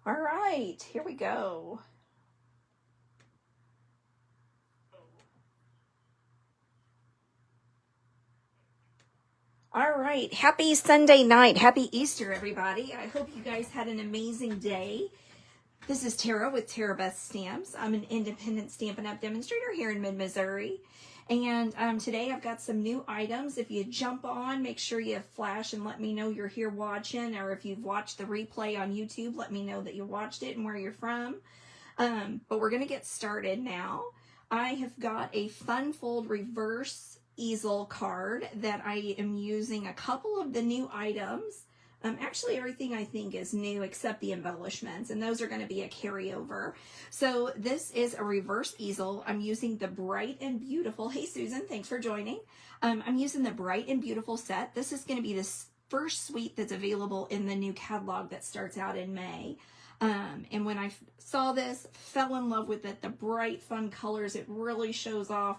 All right, here we go. All right, happy Sunday night. Happy Easter, everybody. I hope you guys had an amazing day. This is Tara with Tarabeth Stamps. I'm an independent Stampin' Up demonstrator here in mid-Missouri. And today I've got some new items. If you jump on, make sure you flash and let me know you're here watching. Or if you've watched the replay on YouTube, let me know that you watched it and where you're from. But we're going to get started now. I have got a Fun Fold Reverse Easel card that I am using a couple of the new items. Actually, everything I think is new except the embellishments, and those are going to be a carryover. So this is a reverse easel. I'm using the Bright and Beautiful. Hey, Susan, thanks for joining. I'm using the Bright and Beautiful set. This is going to be the first suite that's available in the new catalog that starts out in May. And when I saw this, fell in love with it. The bright, fun colors, it really shows off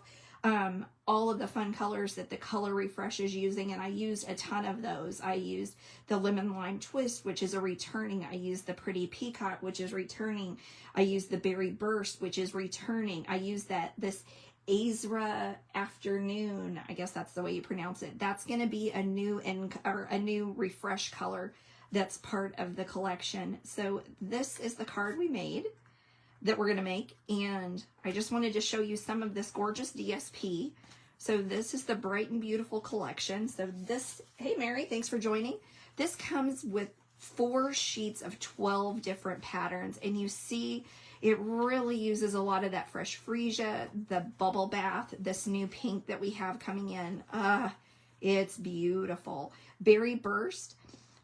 all of the fun colors that the Color Refresh is using, and I used a ton of those. I used the Lemon Lime Twist, which is a returning. I used the Pretty Peacock, which is returning. I used the Berry Burst, which is returning. I used this Azra Afternoon, I guess that's the way you pronounce it. That's going to be a new refresh color that's part of the collection. So this is the card we made that we're going to make, and I just wanted to show you some of this gorgeous DSP. So this is the Bright and Beautiful collection. So this, hey Mary, thanks for joining. This comes with 4 sheets of 12 different patterns, and you see it really uses a lot of that fresh freesia, the bubble bath, this new pink that we have coming in. It's beautiful. Berry Burst.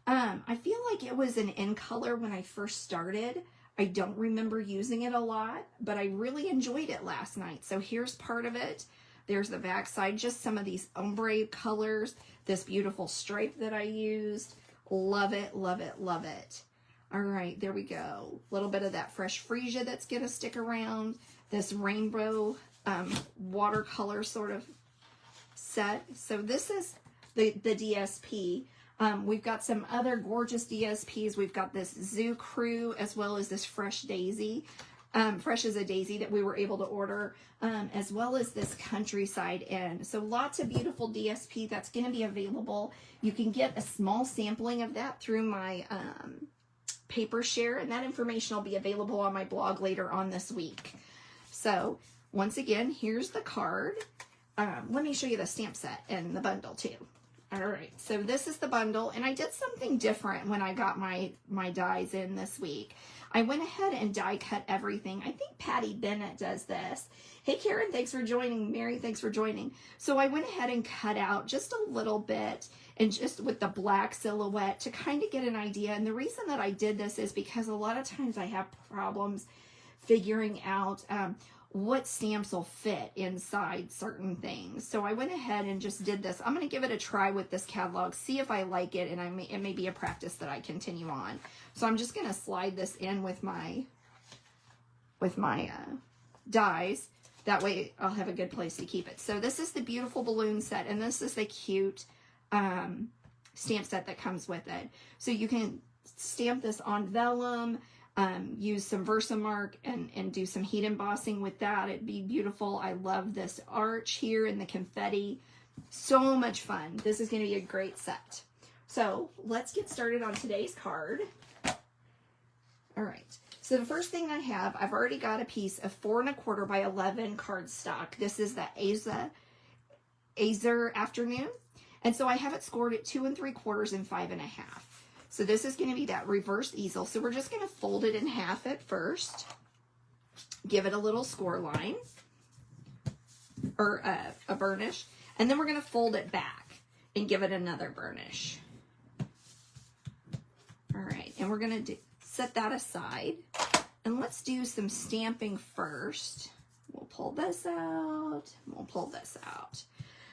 I feel like it was an in color when I first started. I don't remember using it a lot, but I really enjoyed it last night. So here's part of it. There's the back side, just some of these ombre colors, this beautiful stripe that I used. Love it, love it, love it. All right, there we go. A little bit of that fresh freesia that's gonna stick around. This rainbow watercolor sort of set. So this is the DSP. We've got some other gorgeous DSPs. We've got this Zoo Crew as well as this Fresh Daisy, Fresh as a Daisy that we were able to order, as well as this Countryside Inn. So lots of beautiful DSP that's going to be available. You can get a small sampling of that through my paper share, and that information will be available on my blog later on this week. So once again, here's the card. Let me show you the stamp set and the bundle too. All right, so this is the bundle, and I did something different when I got my dies in this week. I went ahead and die cut everything. I think Patty Bennett does this. Hey, Karen, thanks for joining. Mary, thanks for joining. So I went ahead and cut out just a little bit, and just with the black silhouette to kind of get an idea. And the reason that I did this is because a lot of times I have problems figuring out what stamps will fit inside certain things. So I went ahead and just did this. I'm going to give it a try with this catalog, see if I like it, and it may be a practice that I continue on. So I'm just going to slide this in with my dies. That way I'll have a good place to keep it. So this is the beautiful balloon set, and this is the cute stamp set that comes with it. So you can stamp this on vellum, use some Versamark and do some heat embossing with that. It'd be beautiful. I love this arch here and the confetti. So much fun. This is going to be a great set. So let's get started on today's card. All right. So the first thing I have, I've already got a piece of 4 1/4 by 11 cardstock. This is the Azure Afternoon. And so I have it scored at 2 3/4 and 5 1/2. So this is going to be that reverse easel. So we're just going to fold it in half at first. Give it a little score line or a burnish. And then we're going to fold it back and give it another burnish. All right. And we're going to set that aside. And let's do some stamping first. We'll pull this out. We'll pull this out.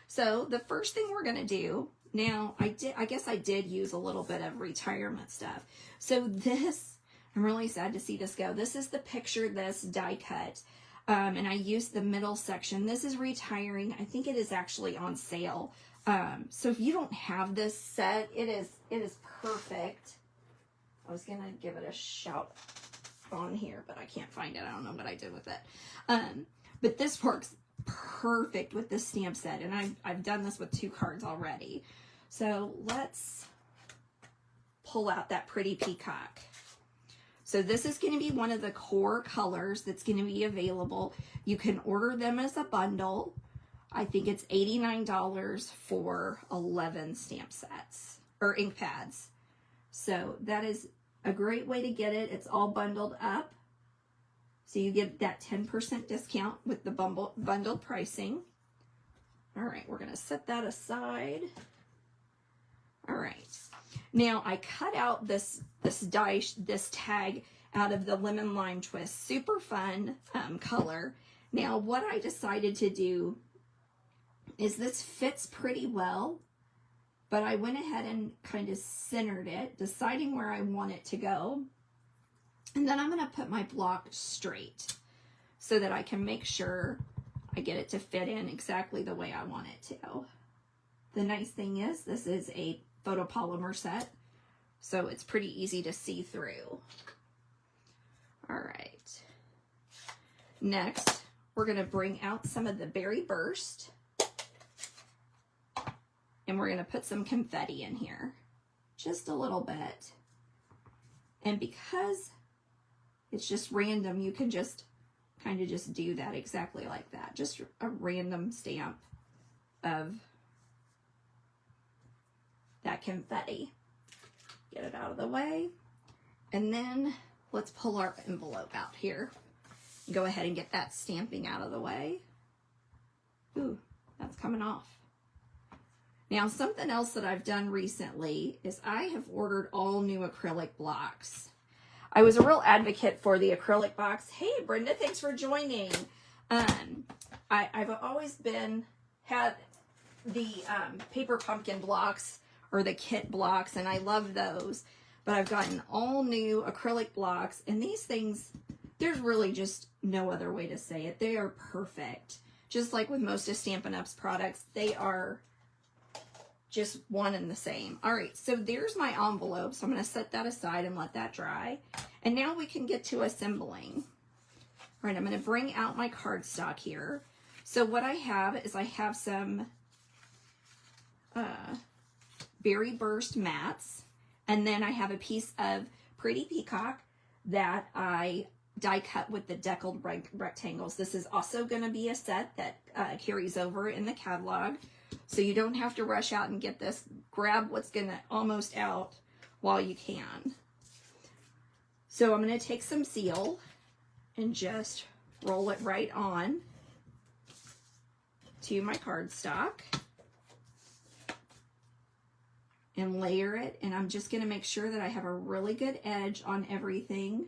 So the first thing we're going to do, now I guess I did use a little bit of retirement stuff. So this, I'm really sad to see this go. This is the Picture This die cut. And I used the middle section. This is retiring. I think it is actually on sale. So if you don't have this set, it is perfect. I was going to give it a shout on here, but I can't find it. I don't know what I did with it. But this works perfect with this stamp set, and I've done this with 2 cards already. So let's pull out that pretty peacock. So this is going to be one of the core colors that's going to be available. You can order them as a bundle. I think it's $89 for 11 stamp sets or ink pads. So that is a great way to get it. It's all bundled up. So you get that 10% discount with the bundled pricing. All right, we're going to set that aside. All right. Now I cut out this tag out of the Lemon Lime Twist. Super fun color. Now what I decided to do is this fits pretty well, but I went ahead and kind of centered it, deciding where I want it to go. And then I'm going to put my block straight so that I can make sure I get it to fit in exactly the way I want it to. The nice thing is this is a photopolymer set, so it's pretty easy to see through. All right. Next, we're going to bring out some of the Berry Burst, and we're going to put some confetti in here, just a little bit. And because it's just random, you can just kind of just do that exactly like that. Just a random stamp of that confetti. Get it out of the way. And then let's pull our envelope out here. Go ahead and get that stamping out of the way. Ooh, that's coming off. Now, something else that I've done recently is I have ordered all new acrylic blocks. I was a real advocate for the acrylic box. Hey, Brenda, thanks for joining. I've always had the paper pumpkin blocks or the kit blocks, and I love those. But I've gotten all new acrylic blocks, and these things, there's really just no other way to say it. They are perfect. Just like with most of Stampin' Up's products, they are just one and the same. All right, so there's my envelope. So I'm going to set that aside and let that dry. And now we can get to assembling. All right, I'm going to bring out my cardstock here. So what I have is I have some Berry Burst mats, and then I have a piece of Pretty Peacock that I die cut with the deckled rectangles. This is also going to be a set that carries over in the catalog, so you don't have to rush out and get this. Grab what's going to almost out while you can. So I'm going to take some seal and just roll it right on to my cardstock and layer it, and I'm just going to make sure that I have a really good edge on everything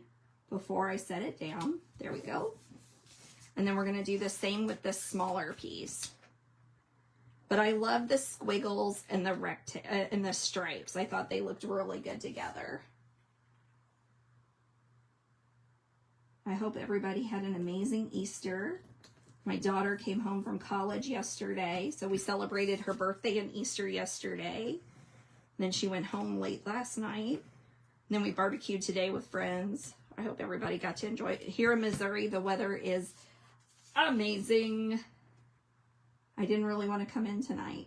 before I set it down. There we go. And then we're going to do the same with this smaller piece. But I love the squiggles and the stripes. I thought they looked really good together. I hope everybody had an amazing Easter. My daughter came home from college yesterday, so we celebrated her birthday and Easter yesterday. Then she went home late last night. And then we barbecued today with friends. I hope everybody got to enjoy it. Here in Missouri, the weather is amazing. I didn't really want to come in tonight.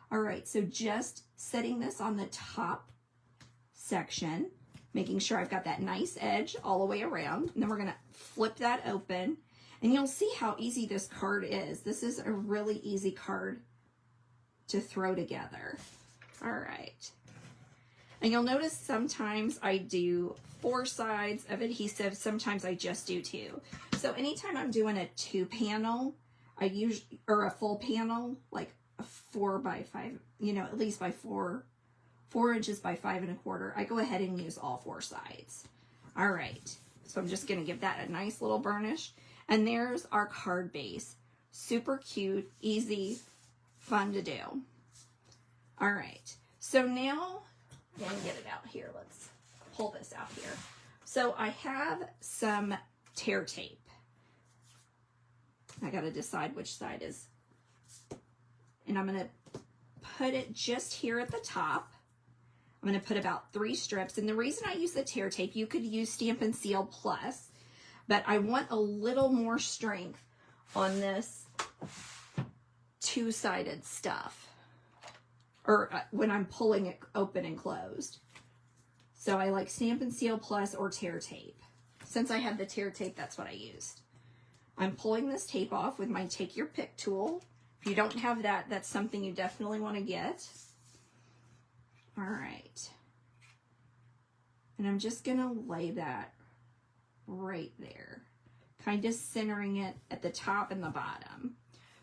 All right, so just setting this on the top section, making sure I've got that nice edge all the way around. And then we're going to flip that open. And you'll see how easy this card is. This is a really easy card to throw together. All right. And you'll notice sometimes I do 4 sides of adhesive. Sometimes I just do 2. So anytime I'm doing a 2-panel, I usually, or a full panel, like a 4 by 5, you know, at least by 4 inches by 5 1/4, I go ahead and use all 4 sides. All right. So I'm just going to give that a nice little burnish. And there's our card base. Super cute, easy, fun to do. All right. So now, I'm going to get it out here. Let's pull this out here. So I have some tear tape. I got to decide which side is. And I'm going to put it just here at the top. I'm going to put about 3 strips. And the reason I use the tear tape, you could use Stampin' Seal Plus, but I want a little more strength on this two-sided stuff, or when I'm pulling it open and closed. So I like Stampin' Seal Plus or tear tape. Since I had the tear tape, that's what I used. I'm pulling this tape off with my Take Your Pick tool. If you don't have that, that's something you definitely want to get. All right. And I'm just going to lay that right there, kind of centering it at the top and the bottom.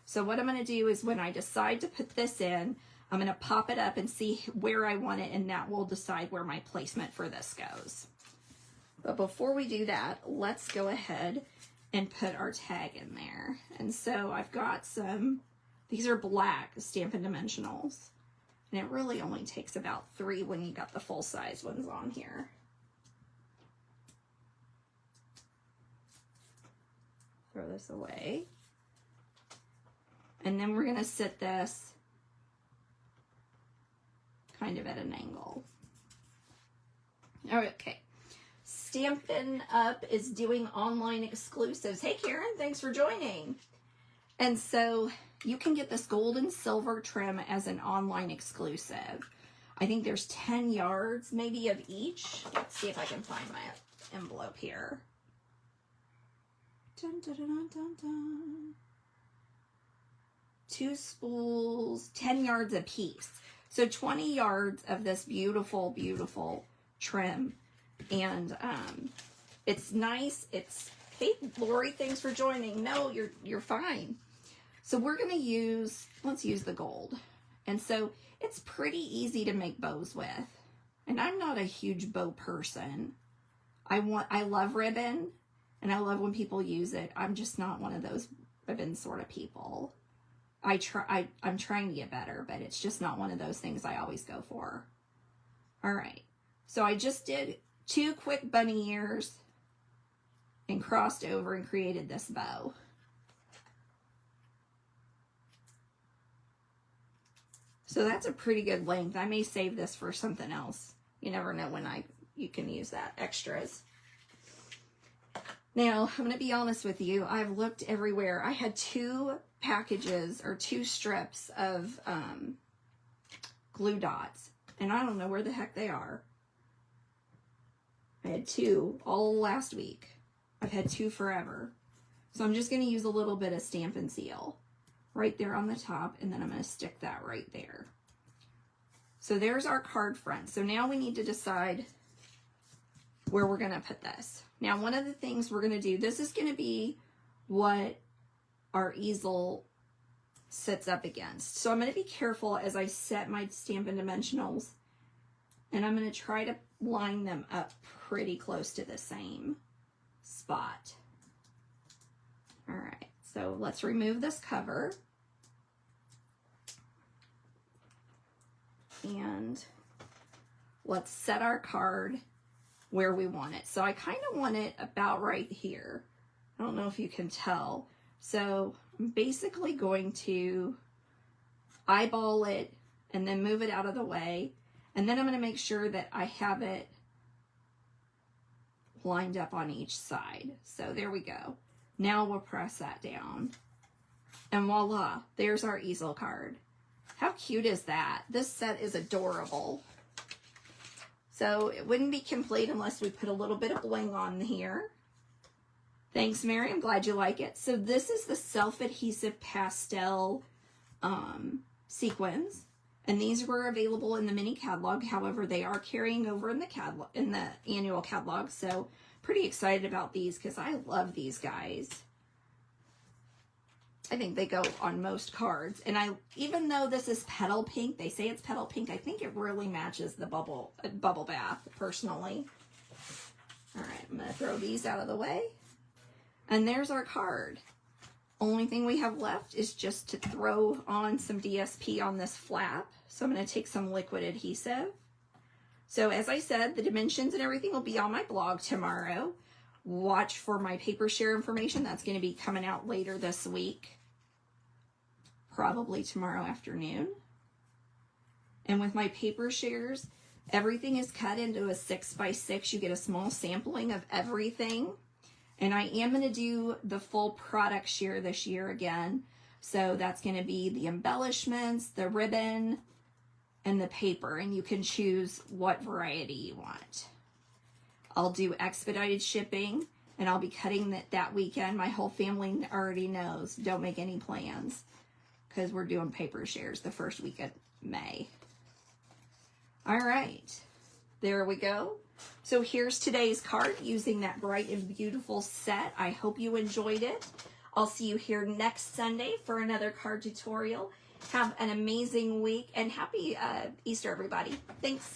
So what I'm going to do is when I decide to put this in, I'm going to pop it up and see where I want it, and that will decide where my placement for this goes. But before we do that, let's go ahead and put our tag in there. And so I've got some, these are black Stampin' Dimensionals. And it really only takes about 3 when you got the full-size ones on here. Throw this away. And then we're going to sit this kind of at an angle. Okay. Stampin' Up is doing online exclusives. Hey, Karen, thanks for joining. And so you can get this gold and silver trim as an online exclusive. I think there's 10 yards maybe of each. Let's see if I can find my envelope here. Dun, dun, dun, dun, dun, dun. 2 spools, 10 yards a piece. So 20 yards of this beautiful, beautiful trim. And it's nice. It's, hey, Lori, thanks for joining. No, you're fine. So we're going to use, let's use the gold. And so it's pretty easy to make bows with. And I'm not a huge bow person. I love ribbon, and I love when people use it. I'm just not one of those ribbon sort of people. I'm trying to get better, but it's just not one of those things I always go for. All right. So I just did 2 quick bunny ears and crossed over and created this bow. So that's a pretty good length. I may save this for something else. You never know when you can use that, extras. Now, I'm going to be honest with you. I've looked everywhere. I had 2 packages or 2 strips of glue dots, and I don't know where the heck they are. I had 2 all last week. I've had 2 forever. So I'm just going to use a little bit of Stampin' Seal right there on the top, and then I'm going to stick that right there. So there's our card front. So now we need to decide where we're going to put this. Now, one of the things we're going to do, this is going to be what our easel sits up against. So I'm going to be careful as I set my Stampin' Dimensionals, and I'm going to try to line them up pretty close to the same spot. All right, so let's remove this cover. And let's set our card where we want it. So I kind of want it about right here. I don't know if you can tell. So I'm basically going to eyeball it and then move it out of the way. And then I'm going to make sure that I have it lined up on each side. So there we go. Now we'll press that down. And voila, there's our easel card. How cute is that? This set is adorable. So it wouldn't be complete unless we put a little bit of bling on here. Thanks, Mary. I'm glad you like it. So this is the self-adhesive pastel sequins. And these were available in the mini catalog. However, they are carrying over in the catalog, in the annual catalog. So pretty excited about these because I love these guys. I think they go on most cards. And even though this is petal pink, they say it's petal pink, I think it really matches the bubble bath, personally. All right, I'm going to throw these out of the way. And there's our card. Only thing we have left is just to throw on some DSP on this flap. So I'm going to take some liquid adhesive. So as I said, the dimensions and everything will be on my blog tomorrow. Watch for my paper share information. That's going to be coming out later this week. Probably tomorrow afternoon. And with my paper shares, Everything is cut into a 6x6. You get a small sampling of everything. And I am going to do the full product share this year again. So that's going to be the embellishments, the ribbon, and the paper. And you can choose what variety you want. I'll do expedited shipping, and I'll be cutting that weekend. My whole family already knows. Don't make any plans, because we're doing paper shares the first week of May. All right, there we go. So here's today's card using that bright and beautiful set. I hope you enjoyed it. I'll see you here next Sunday for another card tutorial. Have an amazing week, and happy Easter, everybody. Thanks.